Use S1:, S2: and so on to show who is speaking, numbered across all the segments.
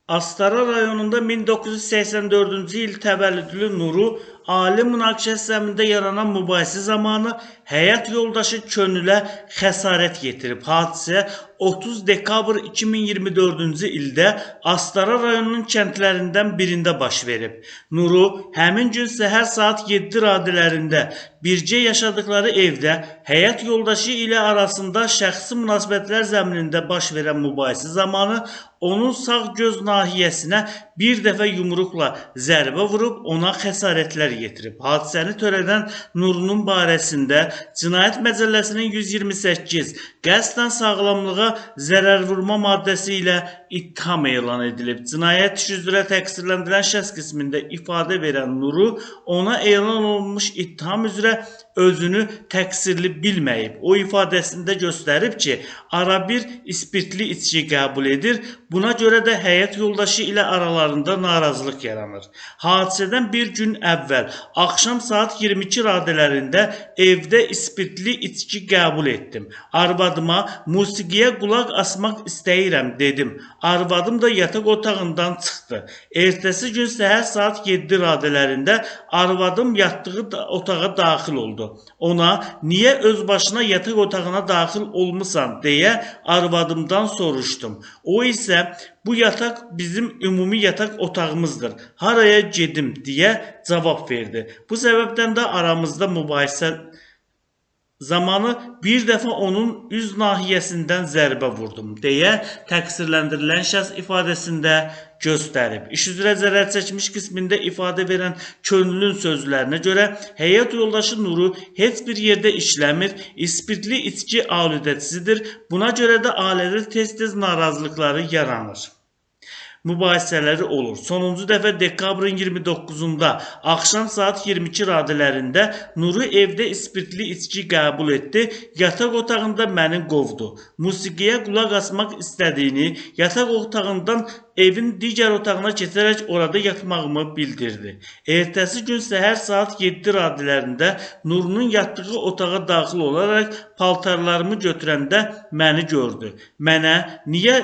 S1: Astara rayonunda 1984-cü il təvəllüdlü Nuru ali münaqişə sistemində yaranan mübahisə zamanı həyat yoldaşı könülə xəsarət yetirib. Hadisə 30 dekabr 2024-cü ildə Astara rayonunun kəndlərindən birində baş verib. Nuru həmin gün səhər saat 7 radələrində bircə yaşadıkları evdə həyat yoldaşı ilə arasında şəxsi münasibətlər zəminində baş verən mübahisə zamanı onun sağ göz nahiyəsinə bir dəfə yumruqla zərbə vurub ona xəsarətlər yetirib. Hadisəni törədən Nurunun barəsində Cinayət Məcəlləsinin 128 qəsdən sağlamlığa zərər vurma maddəsi ilə ittiham elan edilib. Cinayət işi üzrə təqsirləndirilən şəxs qismində ifadə verən Nuru ona elan olunmuş ittiham üzrə özünü təqsirli bilməyib. O ifadəsində göstərib ki, arabir spirtli içki qəbul edir. Buna görə də həyat yoldaşı ilə aralarında narazılıq yaranır. Hadisədən bir gün əvvəl axşam saat 22 radələrində evdə spirtli içki qəbul etdim. Arvadıma musiqiyə qulaq asmaq istəyirəm dedim. Arvadım da yataq otağından çıxdı. Ertəsi gün səhər saat 7 radələrində arvadım yatdığı otağa daxil oldu. Ona niyə öz başına yataq otağına daxil olmusan deyə arvadımdan soruşdum. O isə bu yataq bizim ümumi yataq otağımızdır. Haraya gedim deyə cavab verdi. Bu səbəbdən də aramızda mübahisə zamanı bir dəfə onun üz nahiyəsindən zərbə vurdum deyə təqsirləndirilən şəxs ifadəsində göstərib. İş üzrə zərər çəkmiş qismində ifadə verən könüllünün sözlərinə görə həyat yoldaşı Nuru heç bir yerdə işləmir, spirtli içki aludəçisidir. Buna görə də ailədə tez-tez narazılıqları yaranır. Mübahisələri olur. Sonuncu dəfə dekabrın 29-da axşam saat 22 radələrində Nuru evdə spirtli içki qəbul etdi. Yataq otağında məni qovdu. Musiqiyə qulaq asmaq istədiyini, yataq otağından evin digər otağına keçərək orada yatmağımı bildirdi. Ertəsi gün səhər saat 7 radələrində Nurunun yatdığı otağa daxil olaraq paltarlarımı götürəndə məni gördü. Mənə niyə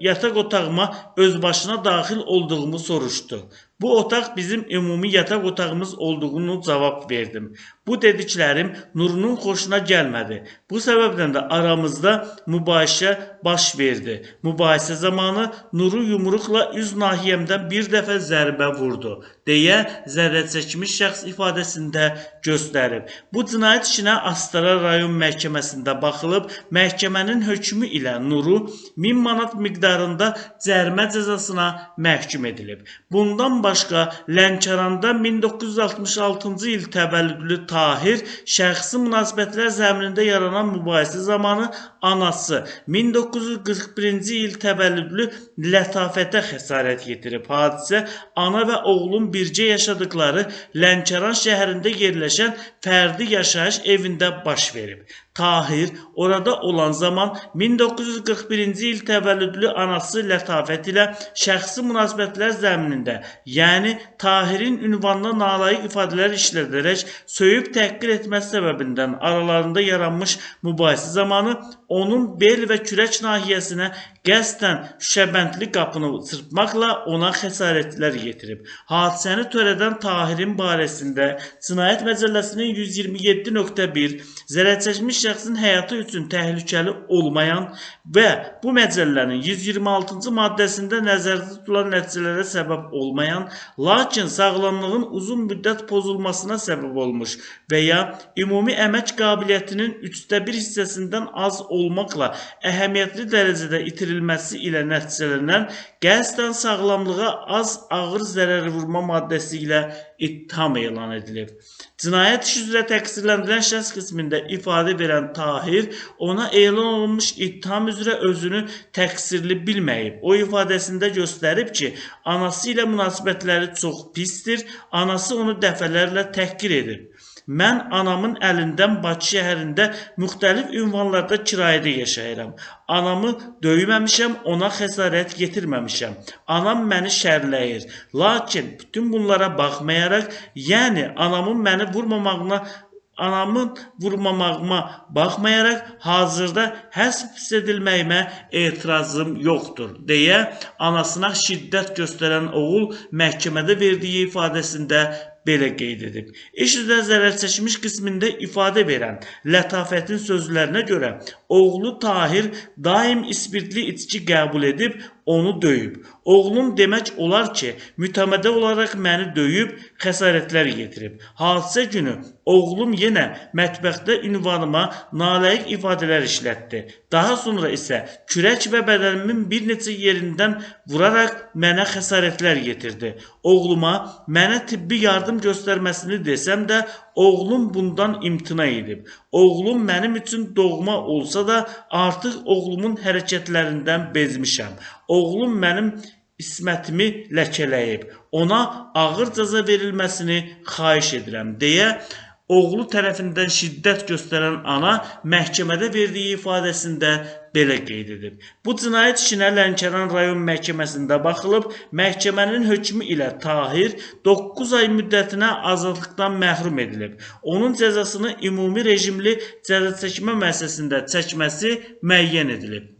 S1: yataq otağıma öz başına daxil olduğumu soruşdu. Bu otaq bizim ümumi yataq otağımız olduğunu cavab verdim. Bu dediklərim Nurunun xoşuna gəlmədi. Bu səbəbdən də aramızda mübahisə baş verdi. Mübahisə zamanı Nuru yumruqla üz nahiyəmdən bir dəfə zərbə vurdu deyə zərər çəkmiş şəxs ifadəsində göstərib. Bu cinayət işinə Astara rayon məhkəməsində baxılıb, məhkəmənin hökmü ilə Nuru 1000 manat miqdarında cərimə cəzasına məhkum edilib. Bundan başqa Lənkəranda 1966-cı il təvəllüdlü Tahir şəxsi münasibətlər zəminində yaranan mübahisə zamanı anası 1941-ci il təvəllüdlü Lətafətə xəsarət yetirib. Hadisə ana və oğlun bircə yaşadıkları Lənkəran şəhərində yerləşən fərdi yaşayış evində baş verib. Tahir orada olan zaman 1941-ci il təvəllüdlü anası Lətafət ilə şəxsi münasibətlər zəminində, yəni Tahirin ünvanına nalayiq ifadələr işlədərək söyüb təhqir etməsi səbəbindən aralarında yaranmış mübahisə zamanı onun bel və kürək nahiyəsinə qəsdən şüşəbəndli qapını çırpmaqla ona xəsarətlər yetirib. Hadisəni törədən Tahirin barəsində Cinayət Məcəlləsinin 127.1 zərər çəkmiş şəxsin həyatı üçün təhlükəli olmayan və bu məcəllənin 126-cı maddəsində nəzərdə tutulan nəticələrə səbəb olmayan, lakin sağlamlığın uzun müddət pozulmasına səbəb olmuş və ya ümumi əmək qabiliyyətinin 1/3 hissəsindən az olmaqla əhəmiyyətli dərəcədə itirilməsi ilə nəticələnən qəsdən sağlamlığa az ağır zərər vurma maddəsi ilə ittiham elan edilib. Cinayət işi üzrə təqsirləndirilən şəxs qismində ifadə verən Tahir ona elan olunmuş ittiham üzrə özünü təqsirli bilməyib. O ifadəsində göstərib ki, anası ilə münasibətləri çox pisdir, anası onu dəfələrlə təhqir edib. Mən anamın əlindən Bakı şəhərində müxtəlif ünvanlarda kirayədə yaşayıram. Anamı döyməmişəm, ona xəsarət yetirməmişəm. Anam məni şərləyir. Lakin bütün bunlara baxmayaraq, yəni anamın məni vurmamağına Anamın vurmamağıma baxmayaraq hazırda həbs edilməyimə etirazım yoxdur deyə anasına şiddət göstərən oğul məhkəmədə verdiyi ifadəsində belə qeyd edib. İş üzrə zərər çəkmiş qismində ifadə verən Lətafətin sözlərinə görə oğlu Tahir daim ispirtli içki qəbul edib onu döyüb. Oğlum demək olar ki, mütəmmədə olaraq məni döyüb, xəsarətlər yetirib. Hadisə günü oğlum yenə mətbəxdə ünvanıma nalayiq ifadələr işlətdi. Daha sonra isə kürək və bədənimin bir neçə yerindən vuraraq mənə xəsarətlər yetirdi. Oğluma mənə tibbi yardım göstərməsini desəm də, oğlum bundan imtina edib. Oğlum mənim üçün doğma olsa da, artıq oğlumun hərəkətlərindən bezmişəm. Oğlum mənim ismətimi ləkələyib. Ona ağır cəza verilməsini xahiş edirəm deyə oğlu tərəfindən şiddət göstərən ana məhkəmədə verdiyi ifadəsində belə qeyd edib. Bu cinayət işinə Lənkəran rayon məhkəməsində baxılıb, məhkəmənin hökmü ilə Tahir 9 ay müddətinə azadlıqdan məhrum edilib. Onun cəzasını ümumi rejimli cəzaçəkmə müəssisəsində çəkməsi müəyyən edilib.